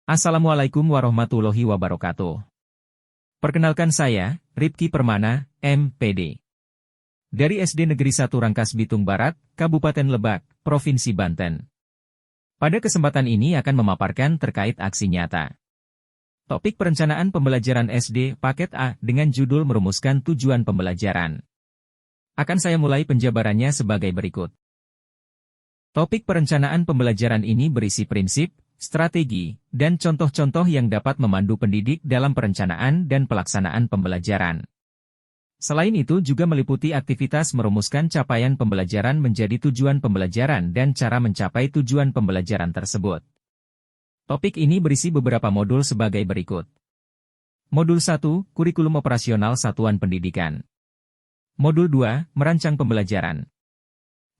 Assalamualaikum warahmatullahi wabarakatuh. Perkenalkan saya, Ripki Permana, MPD. Dari SD Negeri 1 Rangkas Bitung Barat, Kabupaten Lebak, Provinsi Banten. Pada kesempatan ini akan memaparkan terkait aksi nyata. Topik perencanaan pembelajaran SD Paket A dengan judul merumuskan tujuan pembelajaran. Akan saya mulai penjabarannya sebagai berikut. Topik perencanaan pembelajaran ini berisi prinsip, strategi, dan contoh-contoh yang dapat memandu pendidik dalam perencanaan dan pelaksanaan pembelajaran. Selain itu juga meliputi aktivitas merumuskan capaian pembelajaran menjadi tujuan pembelajaran dan cara mencapai tujuan pembelajaran tersebut. Topik ini berisi beberapa modul sebagai berikut. Modul 1, Kurikulum Operasional Satuan Pendidikan. Modul 2, Merancang Pembelajaran.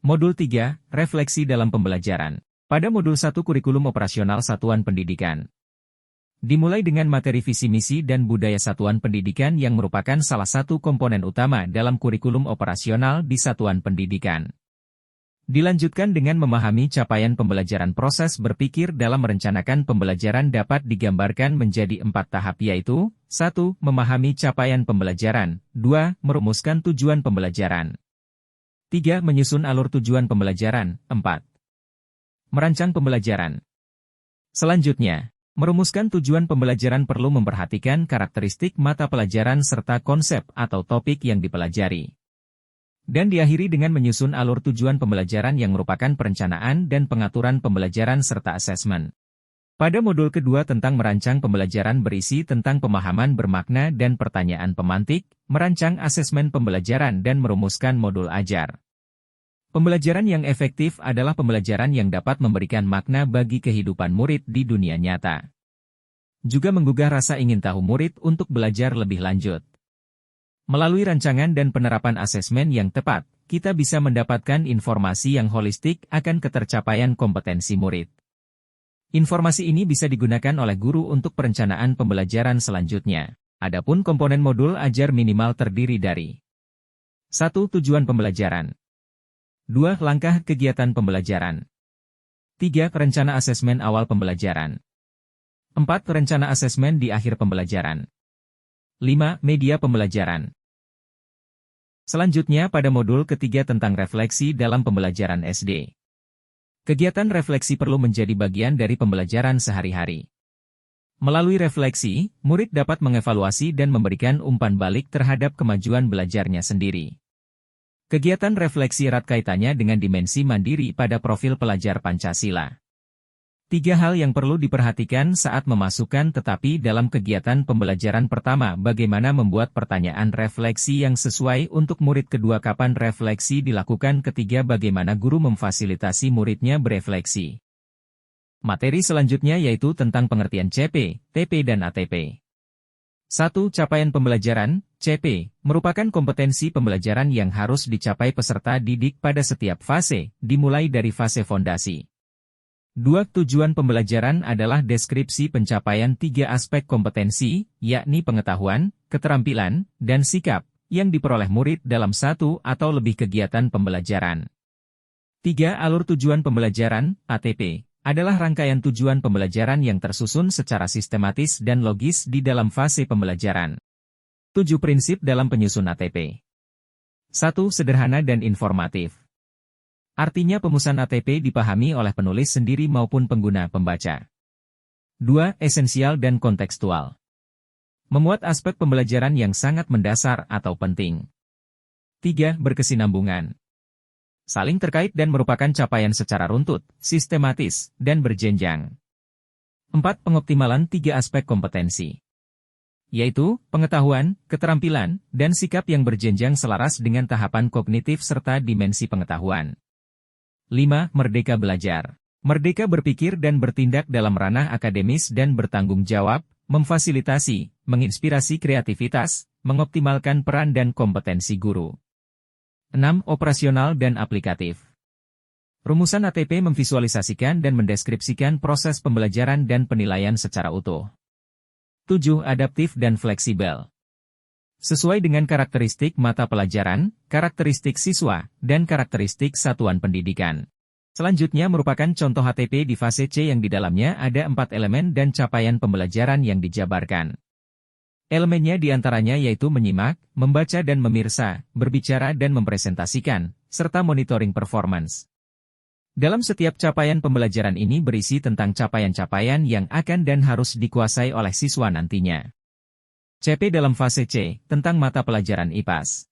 Modul 3, Refleksi dalam Pembelajaran. Pada modul 1 Kurikulum Operasional Satuan Pendidikan. Dimulai dengan materi visi misi dan budaya satuan pendidikan yang merupakan salah satu komponen utama dalam kurikulum operasional di satuan pendidikan. Dilanjutkan dengan memahami capaian pembelajaran. Proses berpikir dalam merencanakan pembelajaran dapat digambarkan menjadi 4 tahap yaitu 1. Memahami capaian pembelajaran 2. Merumuskan tujuan pembelajaran 3. Menyusun alur tujuan pembelajaran 4. Merancang pembelajaran. Selanjutnya, merumuskan tujuan pembelajaran perlu memperhatikan karakteristik mata pelajaran serta konsep atau topik yang dipelajari. Dan diakhiri dengan menyusun alur tujuan pembelajaran yang merupakan perencanaan dan pengaturan pembelajaran serta asesmen. Pada modul kedua tentang merancang pembelajaran berisi tentang pemahaman bermakna dan pertanyaan pemantik, merancang asesmen pembelajaran dan merumuskan modul ajar. Pembelajaran yang efektif adalah pembelajaran yang dapat memberikan makna bagi kehidupan murid di dunia nyata. Juga menggugah rasa ingin tahu murid untuk belajar lebih lanjut. Melalui rancangan dan penerapan asesmen yang tepat, kita bisa mendapatkan informasi yang holistik akan ketercapaian kompetensi murid. Informasi ini bisa digunakan oleh guru untuk perencanaan pembelajaran selanjutnya. Adapun komponen modul ajar minimal terdiri dari 1. Tujuan pembelajaran 2. Langkah kegiatan pembelajaran 3. Rencana asesmen awal pembelajaran 4. Rencana asesmen di akhir pembelajaran 5. Media pembelajaran. Selanjutnya pada modul ketiga tentang refleksi dalam pembelajaran SD. Kegiatan refleksi perlu menjadi bagian dari pembelajaran sehari-hari. Melalui refleksi, murid dapat mengevaluasi dan memberikan umpan balik terhadap kemajuan belajarnya sendiri. Kegiatan refleksi erat kaitannya dengan dimensi mandiri pada profil pelajar Pancasila. 3 hal yang perlu diperhatikan saat memasukkan tetapi dalam kegiatan pembelajaran. Pertama, bagaimana membuat pertanyaan refleksi yang sesuai untuk murid. Kedua, kapan refleksi dilakukan. Ketiga, bagaimana guru memfasilitasi muridnya berefleksi. Materi selanjutnya yaitu tentang pengertian CP, TP dan ATP. 1. Capaian pembelajaran. CP, merupakan kompetensi pembelajaran yang harus dicapai peserta didik pada setiap fase, dimulai dari fase fondasi. 2. Tujuan pembelajaran adalah deskripsi pencapaian 3 aspek kompetensi, yakni pengetahuan, keterampilan, dan sikap, yang diperoleh murid dalam satu atau lebih kegiatan pembelajaran. 3. Alur tujuan pembelajaran, ATP, adalah rangkaian tujuan pembelajaran yang tersusun secara sistematis dan logis di dalam fase pembelajaran. 7 prinsip dalam penyusun ATP. 1. Sederhana dan informatif. Artinya pemusahan ATP dipahami oleh penulis sendiri maupun pengguna pembaca. 2. Esensial dan kontekstual. Memuat aspek pembelajaran yang sangat mendasar atau penting. 3. Berkesinambungan. Saling terkait dan merupakan capaian secara runtut, sistematis, dan berjenjang. 4. Pengoptimalan 3 aspek kompetensi, yaitu pengetahuan, keterampilan, dan sikap yang berjenjang selaras dengan tahapan kognitif serta dimensi pengetahuan. 5. Merdeka belajar. Merdeka berpikir dan bertindak dalam ranah akademis dan bertanggung jawab, memfasilitasi, menginspirasi kreativitas, mengoptimalkan peran dan kompetensi guru. 6. Operasional dan aplikatif. Rumusan ATP memvisualisasikan dan mendeskripsikan proses pembelajaran dan penilaian secara utuh. 7. Adaptif dan fleksibel. Sesuai dengan karakteristik mata pelajaran, karakteristik siswa, dan karakteristik satuan pendidikan. Selanjutnya merupakan contoh HTP di fase C yang di dalamnya ada 4 elemen dan capaian pembelajaran yang dijabarkan. Elemennya diantaranya yaitu menyimak, membaca dan memirsa, berbicara dan mempresentasikan, serta monitoring performance. Dalam setiap capaian pembelajaran ini berisi tentang capaian-capaian yang akan dan harus dikuasai oleh siswa nantinya. CP dalam fase C, tentang mata pelajaran IPAS.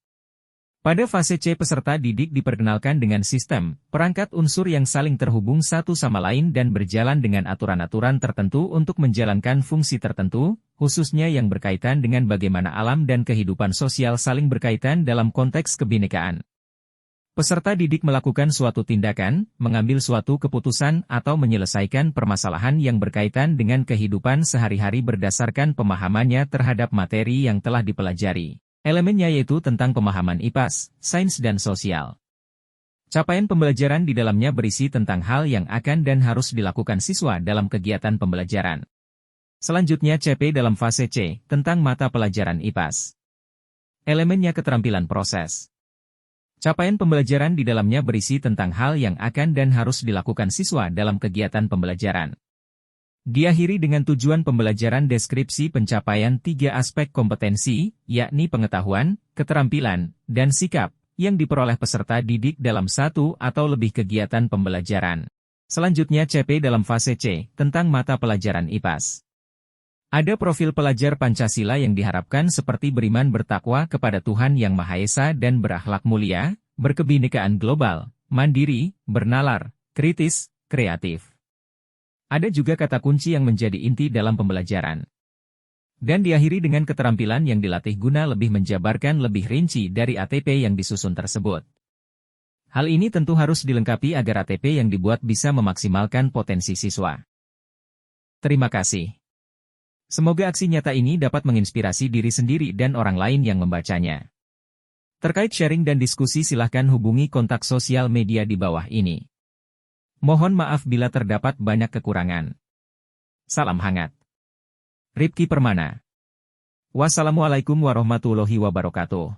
Pada fase C peserta didik diperkenalkan dengan sistem, perangkat unsur yang saling terhubung satu sama lain dan berjalan dengan aturan-aturan tertentu untuk menjalankan fungsi tertentu, khususnya yang berkaitan dengan bagaimana alam dan kehidupan sosial saling berkaitan dalam konteks kebinekaan. Peserta didik melakukan suatu tindakan, mengambil suatu keputusan atau menyelesaikan permasalahan yang berkaitan dengan kehidupan sehari-hari berdasarkan pemahamannya terhadap materi yang telah dipelajari. Elemennya yaitu tentang pemahaman IPAS, sains dan sosial. Capaian pembelajaran di dalamnya berisi tentang hal yang akan dan harus dilakukan siswa dalam kegiatan pembelajaran. Selanjutnya CP dalam fase C, tentang mata pelajaran IPAS. Elemennya keterampilan proses. Capaian pembelajaran di dalamnya berisi tentang hal yang akan dan harus dilakukan siswa dalam kegiatan pembelajaran. Diakhiri dengan tujuan pembelajaran deskripsi pencapaian 3 aspek kompetensi, yakni pengetahuan, keterampilan, dan sikap, yang diperoleh peserta didik dalam satu atau lebih kegiatan pembelajaran. Selanjutnya CP dalam fase C, tentang mata pelajaran IPAS. Ada profil pelajar Pancasila yang diharapkan seperti beriman bertakwa kepada Tuhan Yang Maha Esa dan berakhlak mulia, berkebinekaan global, mandiri, bernalar, kritis, kreatif. Ada juga kata kunci yang menjadi inti dalam pembelajaran. Dan diakhiri dengan keterampilan yang dilatih guna lebih menjabarkan lebih rinci dari ATP yang disusun tersebut. Hal ini tentu harus dilengkapi agar ATP yang dibuat bisa memaksimalkan potensi siswa. Terima kasih. Semoga aksi nyata ini dapat menginspirasi diri sendiri dan orang lain yang membacanya. Terkait sharing dan diskusi silahkan hubungi kontak sosial media di bawah ini. Mohon maaf bila terdapat banyak kekurangan. Salam hangat. Ripki Permana. Wassalamualaikum warahmatullahi wabarakatuh.